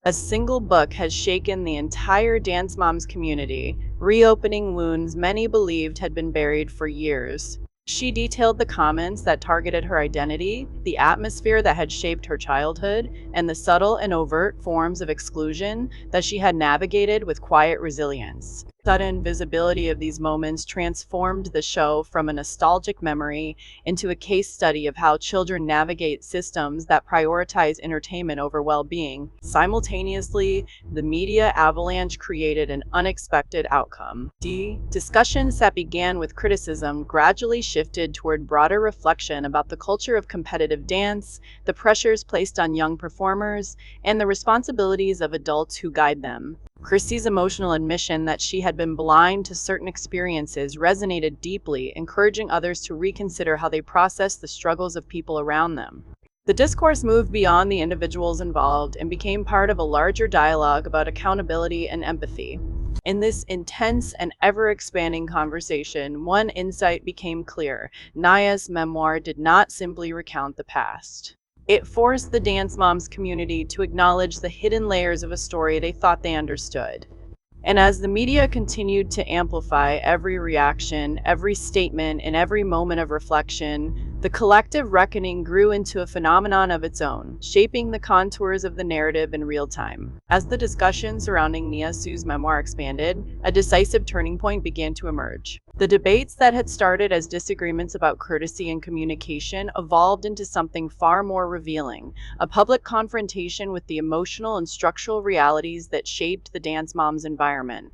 A single book has shaken the entire Dance Moms community, reopening wounds many believed had been buried for years. She detailed the comments that targeted her identity, the atmosphere that had shaped her childhood, and the subtle and overt forms of exclusion that she had navigated with quiet resilience. Sudden visibility of these moments transformed the show from a nostalgic memory into a case study of how children navigate systems that prioritize entertainment over well-being. Simultaneously, the media avalanche created an unexpected outcome. Discussions that began with criticism gradually shifted toward broader reflection about the culture of competitive dance, the pressures placed on young performers, and the responsibilities of adults who guide them. Christi's emotional admission that she had been blind to certain experiences resonated deeply, encouraging others to reconsider how they process the struggles of people around them. The discourse moved beyond the individuals involved and became part of a larger dialogue about accountability and empathy. In this intense and ever-expanding conversation, one insight became clear. Nias' memoir did not simply recount the past. It forced the Dance Moms community to acknowledge the hidden layers of a story they thought they understood. And as the media continued to amplify every reaction, every statement, and every moment of reflection, the collective reckoning grew into a phenomenon of its own, shaping the contours of the narrative in real time. As the discussion surrounding Nias' memoir expanded, a decisive turning point began to emerge. The debates that had started as disagreements about courtesy and communication evolved into something far more revealing, a public confrontation with the emotional and structural realities that shaped the Dance Moms environment.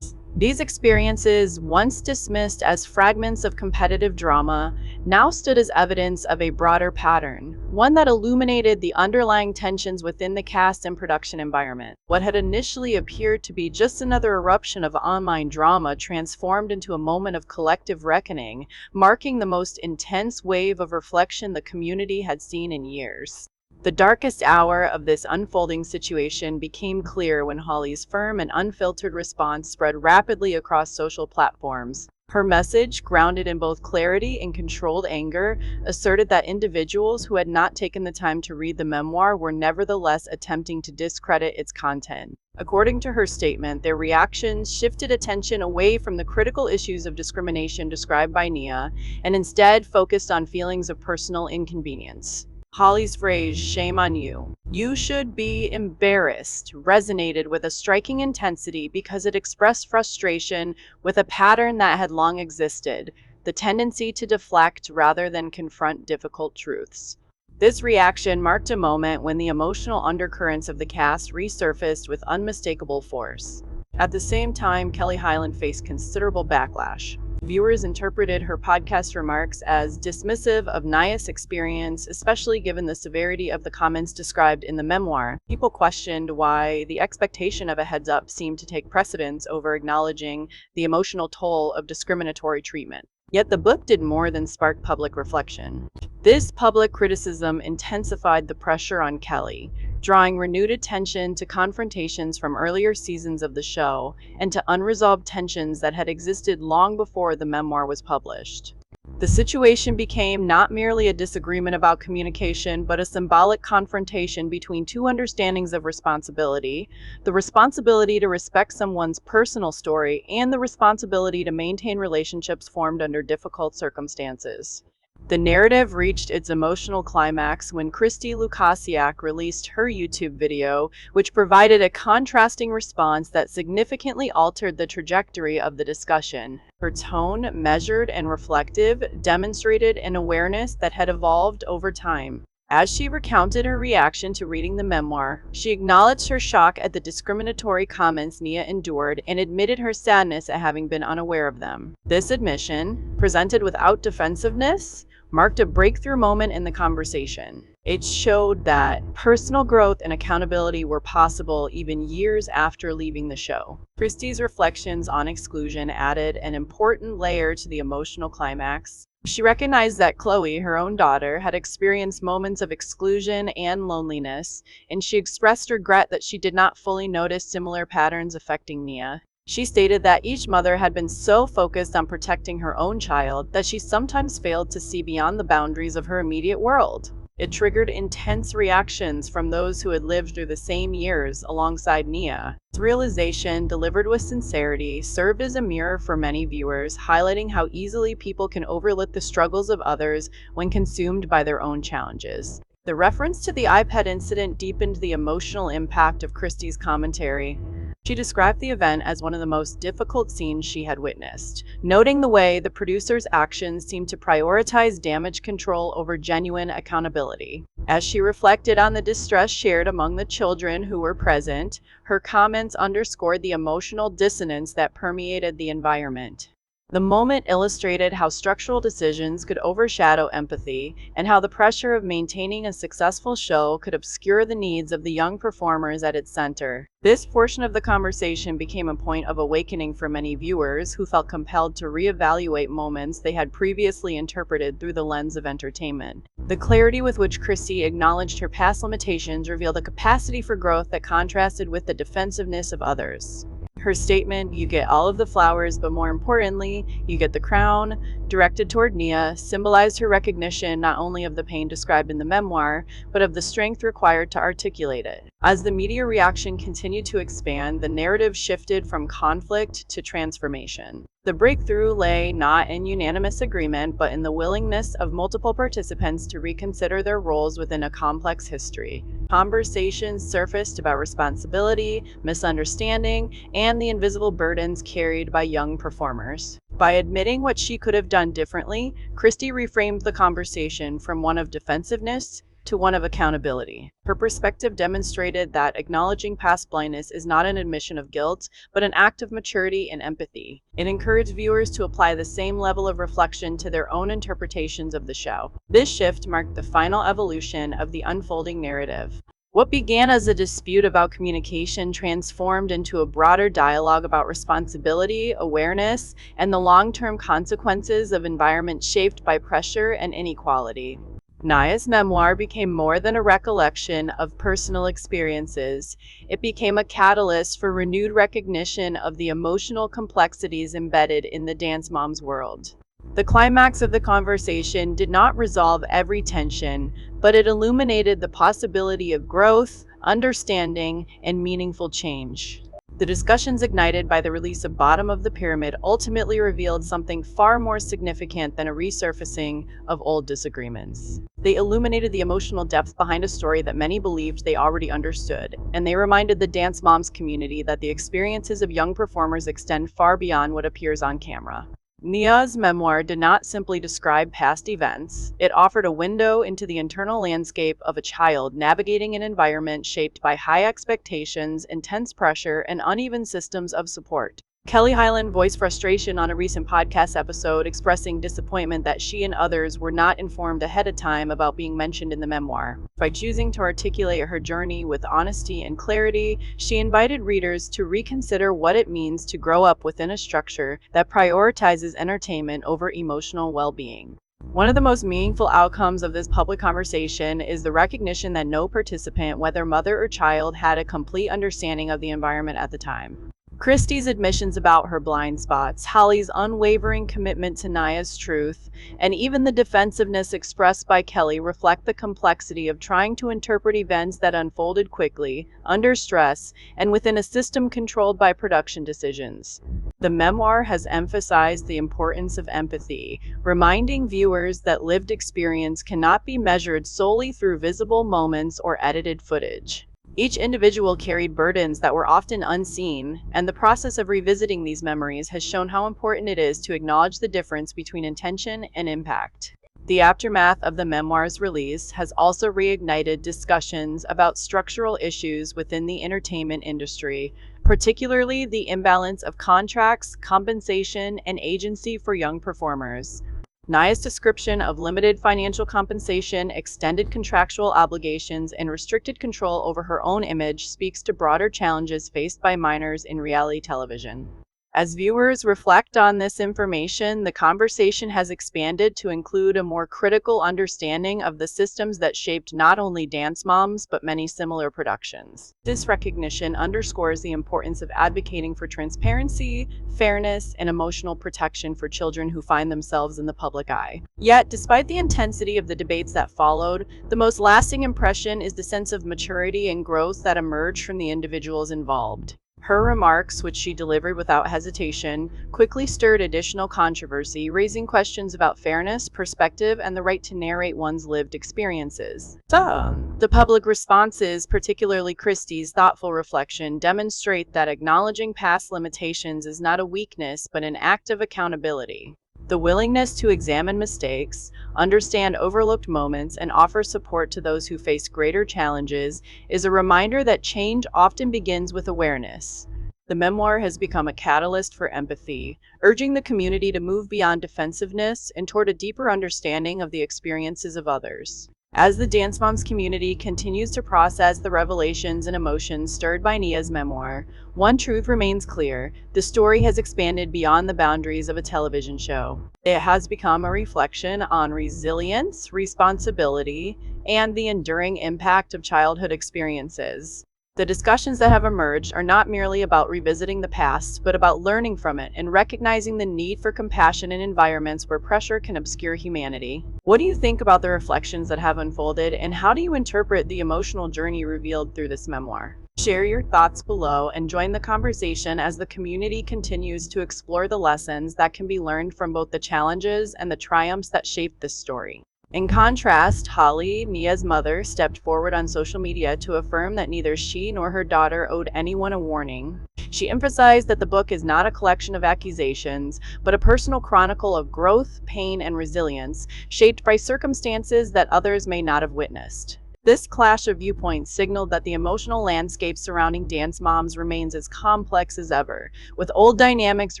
These experiences, once dismissed as fragments of competitive drama, now stood as evidence of a broader pattern, one that illuminated the underlying tensions within the cast and production environment. What had initially appeared to be just another eruption of online drama transformed into a moment of collective reckoning, marking the most intense wave of reflection the community had seen in years. The darkest hour of this unfolding situation became clear when Holly's firm and unfiltered response spread rapidly across social platforms. Her message, grounded in both clarity and controlled anger, asserted that individuals who had not taken the time to read the memoir were nevertheless attempting to discredit its content. According to her statement, their reactions shifted attention away from the critical issues of discrimination described by Nia and instead focused on feelings of personal inconvenience. Holly's phrase, "shame on you. You should be embarrassed," resonated with a striking intensity because it expressed frustration with a pattern that had long existed, the tendency to deflect rather than confront difficult truths. This reaction marked a moment when the emotional undercurrents of the cast resurfaced with unmistakable force. At the same time, Kelly Hyland faced considerable backlash. Viewers interpreted her podcast remarks as dismissive of Nias' experience, especially given the severity of the comments described in the memoir. People questioned why the expectation of a heads-up seemed to take precedence over acknowledging the emotional toll of discriminatory treatment. Yet the book did more than spark public reflection. This public criticism intensified the pressure on Kelly, drawing renewed attention to confrontations from earlier seasons of the show and to unresolved tensions that had existed long before the memoir was published. The situation became not merely a disagreement about communication, but a symbolic confrontation between two understandings of responsibility: the responsibility to respect someone's personal story and the responsibility to maintain relationships formed under difficult circumstances. The narrative reached its emotional climax when Christi released her YouTube video, which provided a contrasting response that significantly altered the trajectory of the discussion. Her tone, measured and reflective, demonstrated an awareness that had evolved over time. As she recounted her reaction to reading the memoir, she acknowledged her shock at the discriminatory comments Nia endured and admitted her sadness at having been unaware of them. This admission, presented without defensiveness, marked a breakthrough moment in the conversation. It showed that personal growth and accountability were possible even years after leaving the show. Christi's reflections on exclusion added an important layer to the emotional climax. She recognized that Chloe, her own daughter, had experienced moments of exclusion and loneliness, and she expressed regret that she did not fully notice similar patterns affecting Nia. She stated that each mother had been so focused on protecting her own child that she sometimes failed to see beyond the boundaries of her immediate world. It triggered intense reactions from those who had lived through the same years alongside Nia. This realization, delivered with sincerity, served as a mirror for many viewers, highlighting how easily people can overlook the struggles of others when consumed by their own challenges. The reference to the iPad incident deepened the emotional impact of Christie's commentary. She described the event as one of the most difficult scenes she had witnessed, noting the way the producer's actions seemed to prioritize damage control over genuine accountability. As she reflected on the distress shared among the children who were present, her comments underscored the emotional dissonance that permeated the environment. The moment illustrated how structural decisions could overshadow empathy and how the pressure of maintaining a successful show could obscure the needs of the young performers at its center. This portion of the conversation became a point of awakening for many viewers who felt compelled to reevaluate moments they had previously interpreted through the lens of entertainment. The clarity with which Christi acknowledged her past limitations revealed a capacity for growth that contrasted with the defensiveness of others. Her statement, "You get all of the flowers, but more importantly, you get the crown," directed toward Nia, symbolized her recognition not only of the pain described in the memoir, but of the strength required to articulate it. As the media reaction continued to expand, the narrative shifted from conflict to transformation. The breakthrough lay not in unanimous agreement, but in the willingness of multiple participants to reconsider their roles within a complex history. Conversations surfaced about responsibility, misunderstanding, and the invisible burdens carried by young performers. By admitting what she could have done differently, Christi reframed the conversation from one of defensiveness to one of accountability. Her perspective demonstrated that acknowledging past blindness is not an admission of guilt, but an act of maturity and empathy. It encouraged viewers to apply the same level of reflection to their own interpretations of the show. This shift marked the final evolution of the unfolding narrative. What began as a dispute about communication transformed into a broader dialogue about responsibility, awareness, and the long-term consequences of environments shaped by pressure and inequality. Nias' memoir became more than a recollection of personal experiences. It became a catalyst for renewed recognition of the emotional complexities embedded in the dance mom's world. The climax of the conversation did not resolve every tension, but it illuminated the possibility of growth, understanding, and meaningful change. The discussions ignited by the release of Bottom of the Pyramid ultimately revealed something far more significant than a resurfacing of old disagreements. They illuminated the emotional depth behind a story that many believed they already understood, and they reminded the Dance Moms community that the experiences of young performers extend far beyond what appears on camera. Nia's memoir did not simply describe past events. It offered a window into the internal landscape of a child navigating an environment shaped by high expectations, intense pressure, and uneven systems of support. Kelly Hyland voiced frustration on a recent podcast episode, expressing disappointment that she and others were not informed ahead of time about being mentioned in the memoir. By choosing to articulate her journey with honesty and clarity, she invited readers to reconsider what it means to grow up within a structure that prioritizes entertainment over emotional well-being. One of the most meaningful outcomes of this public conversation is the recognition that no participant, whether mother or child, had a complete understanding of the environment at the time. Christi's admissions about her blind spots, Holly's unwavering commitment to Nia's truth, and even the defensiveness expressed by Kelly reflect the complexity of trying to interpret events that unfolded quickly, under stress, and within a system controlled by production decisions. The memoir has emphasized the importance of empathy, reminding viewers that lived experience cannot be measured solely through visible moments or edited footage. Each individual carried burdens that were often unseen, and the process of revisiting these memories has shown how important it is to acknowledge the difference between intention and impact. The aftermath of the memoir's release has also reignited discussions about structural issues within the entertainment industry, particularly the imbalance of contracts, compensation, and agency for young performers. Nia's description of limited financial compensation, extended contractual obligations, and restricted control over her own image speaks to broader challenges faced by minors in reality television. As viewers reflect on this information, the conversation has expanded to include a more critical understanding of the systems that shaped not only Dance Moms, but many similar productions. This recognition underscores the importance of advocating for transparency, fairness, and emotional protection for children who find themselves in the public eye. Yet, despite the intensity of the debates that followed, the most lasting impression is the sense of maturity and growth that emerged from the individuals involved. Her remarks, which she delivered without hesitation, quickly stirred additional controversy, raising questions about fairness, perspective, and the right to narrate one's lived experiences. The public responses, particularly Christie's thoughtful reflection, demonstrate that acknowledging past limitations is not a weakness but an act of accountability. The willingness to examine mistakes, understand overlooked moments, and offer support to those who face greater challenges is a reminder that change often begins with awareness. The memoir has become a catalyst for empathy, urging the community to move beyond defensiveness and toward a deeper understanding of the experiences of others. As the Dance Moms community continues to process the revelations and emotions stirred by Nia's memoir, one truth remains clear: the story has expanded beyond the boundaries of a television show. It has become a reflection on resilience, responsibility, and the enduring impact of childhood experiences. The discussions that have emerged are not merely about revisiting the past, but about learning from it and recognizing the need for compassion in environments where pressure can obscure humanity. What do you think about the reflections that have unfolded, and how do you interpret the emotional journey revealed through this memoir? Share your thoughts below and join the conversation as the community continues to explore the lessons that can be learned from both the challenges and the triumphs that shaped this story. In contrast, Holly, Nia's mother, stepped forward on social media to affirm that neither she nor her daughter owed anyone a warning. She emphasized that the book is not a collection of accusations, but a personal chronicle of growth, pain, and resilience, shaped by circumstances that others may not have witnessed. This clash of viewpoints signaled that the emotional landscape surrounding Dance Moms remains as complex as ever, with old dynamics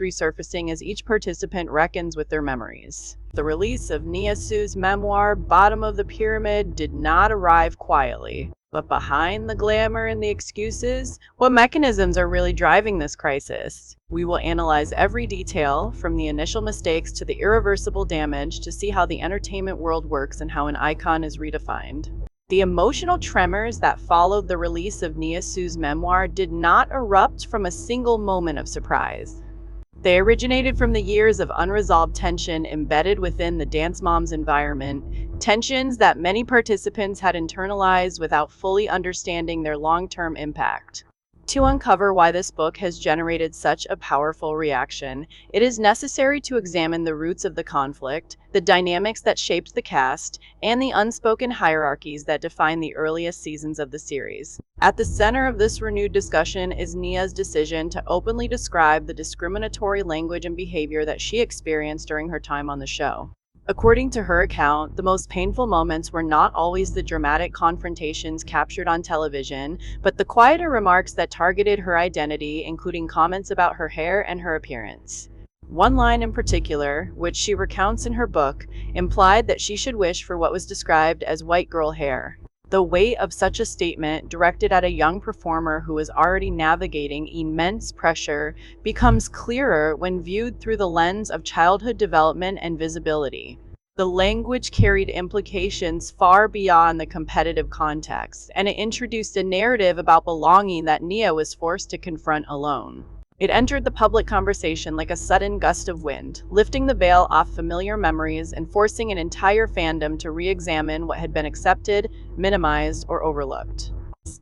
resurfacing as each participant reckons with their memories. The release of Nias's memoir, Bottom of the Pyramid, did not arrive quietly. But behind the glamour and the excuses, what mechanisms are really driving this crisis? We will analyze every detail, from the initial mistakes to the irreversible damage, to see how the entertainment world works and how an icon is redefined. The emotional tremors that followed the release of Nias's memoir did not erupt from a single moment of surprise. They originated from the years of unresolved tension embedded within the Dance Moms environment, tensions that many participants had internalized without fully understanding their long-term impact. To uncover why this book has generated such a powerful reaction, it is necessary to examine the roots of the conflict, the dynamics that shaped the cast, and the unspoken hierarchies that define the earliest seasons of the series. At the center of this renewed discussion is Nia's decision to openly describe the discriminatory language and behavior that she experienced during her time on the show. According to her account, the most painful moments were not always the dramatic confrontations captured on television, but the quieter remarks that targeted her identity, including comments about her hair and her appearance. One line in particular, which she recounts in her book, implied that she should wish for what was described as white girl hair. The weight of such a statement, directed at a young performer who is already navigating immense pressure, becomes clearer when viewed through the lens of childhood development and visibility. The language carried implications far beyond the competitive context, and it introduced a narrative about belonging that Nia was forced to confront alone. It entered the public conversation like a sudden gust of wind, lifting the veil off familiar memories and forcing an entire fandom to re-examine what had been accepted, minimized, or overlooked.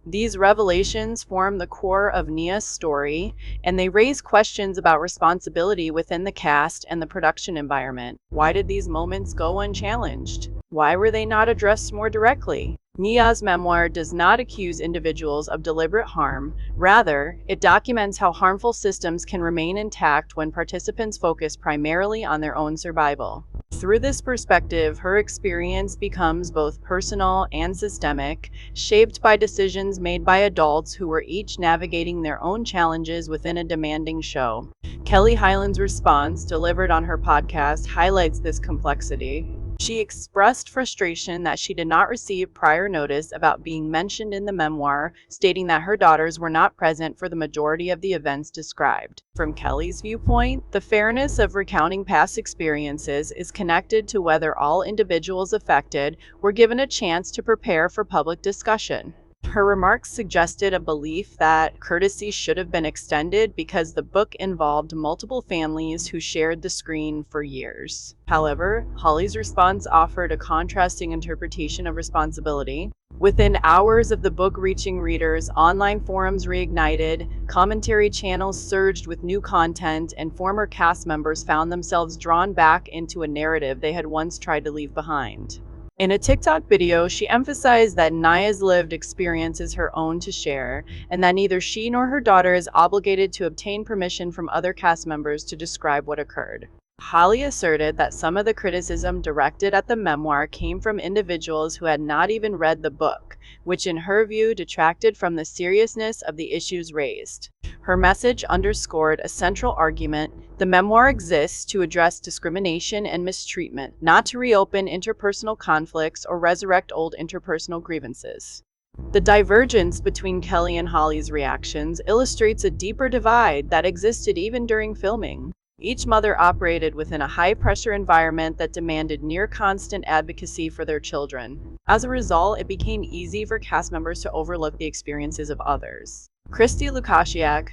These revelations form the core of Nia's story, and they raise questions about responsibility within the cast and the production environment. Why did these moments go unchallenged? Why were they not addressed more directly? Nia's memoir does not accuse individuals of deliberate harm. Rather, it documents how harmful systems can remain intact when participants focus primarily on their own survival. Through this perspective, her experience becomes both personal and systemic, shaped by decisions made by adults who were each navigating their own challenges within a demanding show. Kelly Hyland's response, delivered on her podcast, highlights this complexity. She expressed frustration that she did not receive prior notice about being mentioned in the memoir, stating that her daughters were not present for the majority of the events described. From Kelly's viewpoint, the fairness of recounting past experiences is connected to whether all individuals affected were given a chance to prepare for public discussion. Her remarks suggested a belief that courtesy should have been extended because the book involved multiple families who shared the screen for years. However, Holly's response offered a contrasting interpretation of responsibility. Within hours of the book reaching readers, online forums reignited, commentary channels surged with new content, and former cast members found themselves drawn back into a narrative they had once tried to leave behind. In a TikTok video, she emphasized that Nias' lived experience is her own to share, and that neither she nor her daughter is obligated to obtain permission from other cast members to describe what occurred. Holly asserted that some of the criticism directed at the memoir came from individuals who had not even read the book, which in her view detracted from the seriousness of the issues raised. Her message underscored a central argument: the memoir exists to address discrimination and mistreatment, not to reopen interpersonal conflicts or resurrect old interpersonal grievances. The divergence between Kelly and Holly's reactions illustrates a deeper divide that existed even during filming. Each mother operated within a high-pressure environment that demanded near-constant advocacy for their children. As a result, it became easy for cast members to overlook the experiences of others. Christi,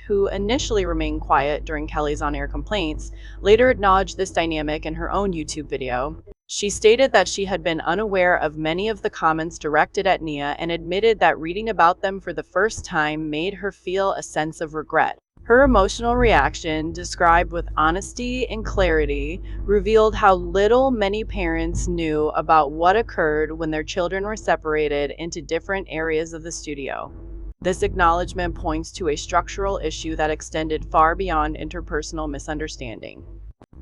who initially remained quiet during Kelly's on-air complaints, later acknowledged this dynamic in her own YouTube video. She stated that she had been unaware of many of the comments directed at Nia and admitted that reading about them for the first time made her feel a sense of regret. Her emotional reaction, described with honesty and clarity, revealed how little many parents knew about what occurred when their children were separated into different areas of the studio. This acknowledgement points to a structural issue that extended far beyond interpersonal misunderstanding.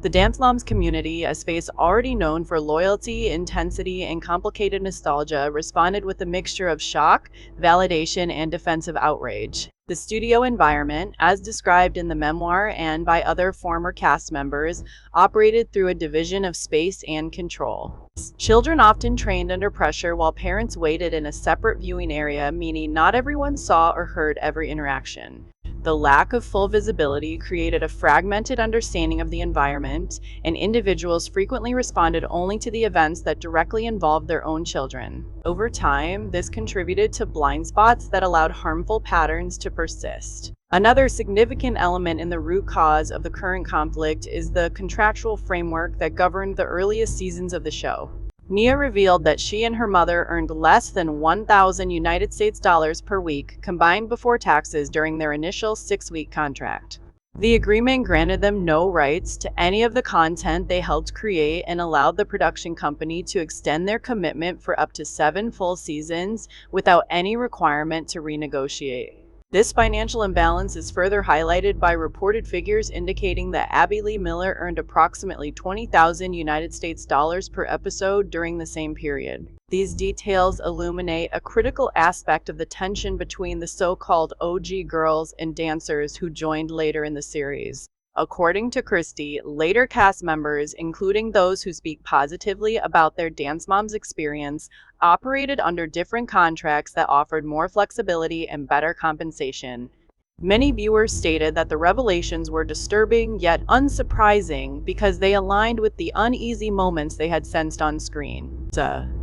The Dance Moms community, a space already known for loyalty, intensity, and complicated nostalgia, responded with a mixture of shock, validation, and defensive outrage. The studio environment, as described in the memoir and by other former cast members, operated through a division of space and control. Children often trained under pressure while parents waited in a separate viewing area, meaning not everyone saw or heard every interaction. The lack of full visibility created a fragmented understanding of the environment, and individuals frequently responded only to the events that directly involved their own children. Over time, this contributed to blind spots that allowed harmful patterns to persist. Another significant element in the root cause of the current conflict is the contractual framework that governed the earliest seasons of the show. Nia revealed that she and her mother earned less than $1,000 per week combined before taxes during their initial 6-week contract. The agreement granted them no rights to any of the content they helped create and allowed the production company to extend their commitment for up to 7 full seasons without any requirement to renegotiate. This financial imbalance is further highlighted by reported figures indicating that Abby Lee Miller earned approximately $20,000 per episode during the same period. These details illuminate a critical aspect of the tension between the so-called OG girls and dancers who joined later in the series. According to Christi, later cast members, including those who speak positively about their Dance Moms experience, operated under different contracts that offered more flexibility and better compensation. Many viewers stated that the revelations were disturbing yet unsurprising because they aligned with the uneasy moments they had sensed on screen.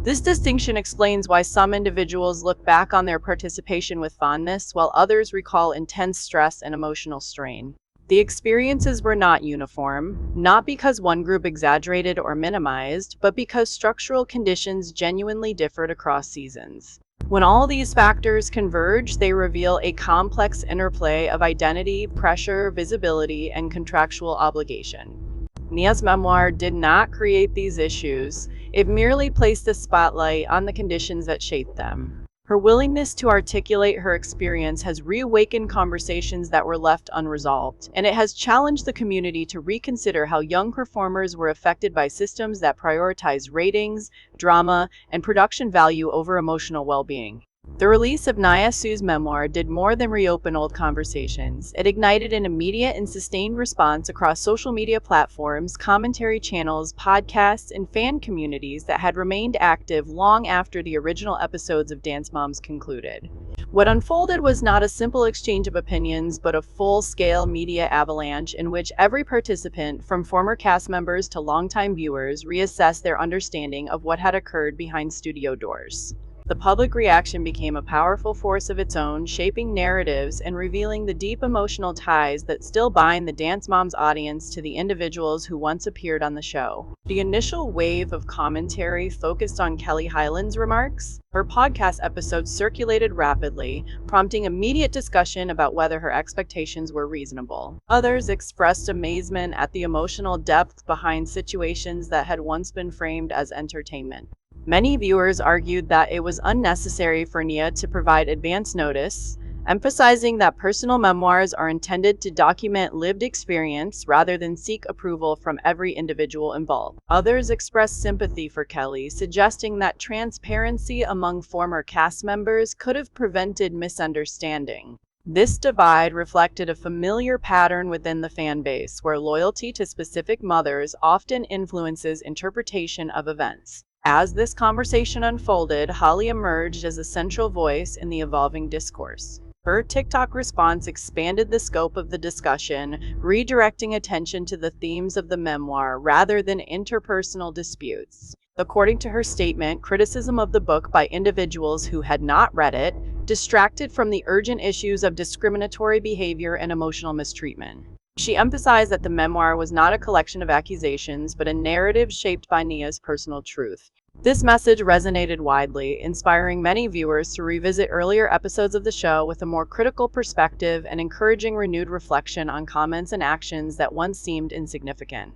This distinction explains why some individuals look back on their participation with fondness while others recall intense stress and emotional strain. The experiences were not uniform, not because one group exaggerated or minimized, but because structural conditions genuinely differed across seasons. When all these factors converge, they reveal a complex interplay of identity, pressure, visibility, and contractual obligation. Nia's memoir did not create these issues. It merely placed a spotlight on the conditions that shaped them. Her willingness to articulate her experience has reawakened conversations that were left unresolved, and it has challenged the community to reconsider how young performers were affected by systems that prioritize ratings, drama, and production value over emotional well-being. The release of Nias's memoir did more than reopen old conversations. It ignited an immediate and sustained response across social media platforms, commentary channels, podcasts, and fan communities that had remained active long after the original episodes of Dance Moms concluded. What unfolded was not a simple exchange of opinions, but a full-scale media avalanche in which every participant, from former cast members to longtime viewers, reassessed their understanding of what had occurred behind studio doors. The public reaction became a powerful force of its own, shaping narratives and revealing the deep emotional ties that still bind the Dance Moms audience to the individuals who once appeared on the show. The initial wave of commentary focused on Kelly Hyland's remarks. Her podcast episodes circulated rapidly, prompting immediate discussion about whether her expectations were reasonable. Others expressed amazement at the emotional depth behind situations that had once been framed as entertainment. Many viewers argued that it was unnecessary for Nia to provide advance notice, emphasizing that personal memoirs are intended to document lived experience rather than seek approval from every individual involved. Others expressed sympathy for Kelly, suggesting that transparency among former cast members could have prevented misunderstanding. This divide reflected a familiar pattern within the fan base, where loyalty to specific mothers often influences interpretation of events. As this conversation unfolded, Holly emerged as a central voice in the evolving discourse. Her TikTok response expanded the scope of the discussion, redirecting attention to the themes of the memoir rather than interpersonal disputes. According to her statement, criticism of the book by individuals who had not read it distracted from the urgent issues of discriminatory behavior and emotional mistreatment. She emphasized that the memoir was not a collection of accusations, but a narrative shaped by Nia's personal truth. This message resonated widely, inspiring many viewers to revisit earlier episodes of the show with a more critical perspective and encouraging renewed reflection on comments and actions that once seemed insignificant.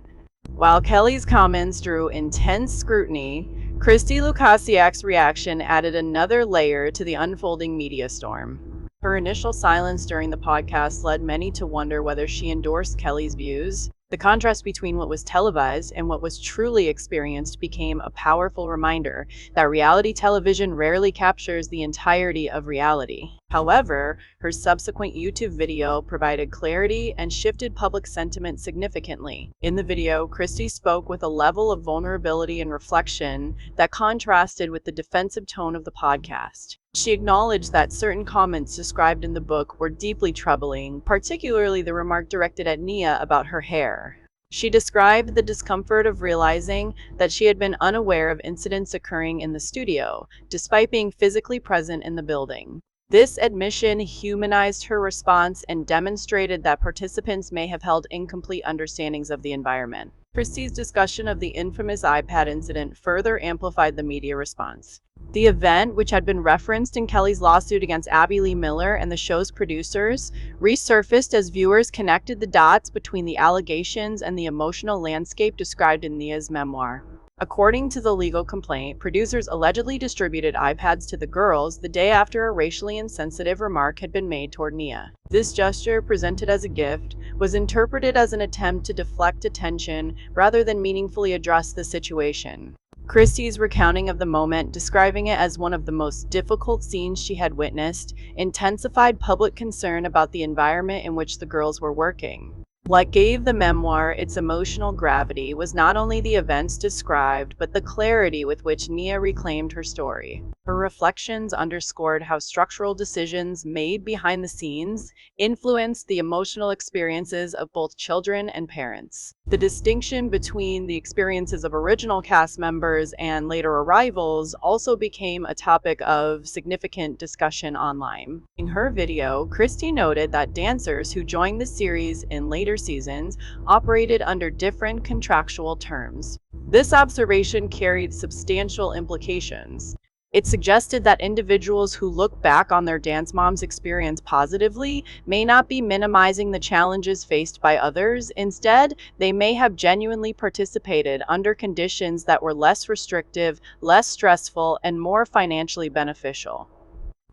While Kelly's comments drew intense scrutiny, Christi reaction added another layer to the unfolding media storm. Her initial silence during the podcast led many to wonder whether she endorsed Kelly's views. The contrast between what was televised and what was truly experienced became a powerful reminder that reality television rarely captures the entirety of reality. However, her subsequent YouTube video provided clarity and shifted public sentiment significantly. In the video, Christi spoke with a level of vulnerability and reflection that contrasted with the defensive tone of the podcast. She acknowledged that certain comments described in the book were deeply troubling, particularly the remark directed at Nia about her hair. She described the discomfort of realizing that she had been unaware of incidents occurring in the studio, despite being physically present in the building. This admission humanized her response and demonstrated that participants may have held incomplete understandings of the environment. Christi's discussion of the infamous iPad incident further amplified the media response. The event, which had been referenced in Kelly's lawsuit against Abby Lee Miller and the show's producers, resurfaced as viewers connected the dots between the allegations and the emotional landscape described in Nia's memoir. According to the legal complaint, producers allegedly distributed iPads to the girls the day after a racially insensitive remark had been made toward Nia. This gesture, presented as a gift, was interpreted as an attempt to deflect attention rather than meaningfully address the situation. Christi's recounting of the moment, describing it as one of the most difficult scenes she had witnessed, intensified public concern about the environment in which the girls were working. What gave the memoir its emotional gravity was not only the events described, but the clarity with which Nia reclaimed her story. Her reflections underscored how structural decisions made behind the scenes influenced the emotional experiences of both children and parents. The distinction between the experiences of original cast members and later arrivals also became a topic of significant discussion online. In her video, Christi noted that dancers who joined the series in later seasons operated under different contractual terms. This observation carried substantial implications. It suggested that individuals who look back on their Dance Moms experience positively may not be minimizing the challenges faced by others. Instead, they may have genuinely participated under conditions that were less restrictive, less stressful, and more financially beneficial.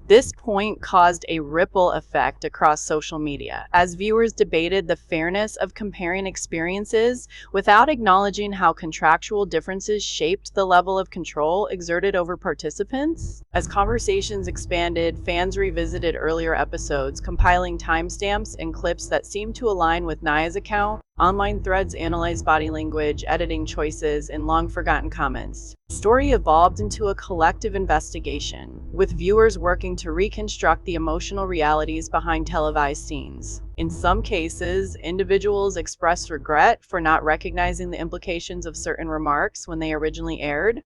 This point caused a ripple effect across social media, as viewers debated the fairness of comparing experiences without acknowledging how contractual differences shaped the level of control exerted over participants. As conversations expanded, fans revisited earlier episodes, compiling timestamps and clips that seemed to align with Nia's account. Online threads analyzed body language, editing choices, and long-forgotten comments. The story evolved into a collective investigation, with viewers working to reconstruct the emotional realities behind televised scenes. In some cases, individuals expressed regret for not recognizing the implications of certain remarks when they originally aired.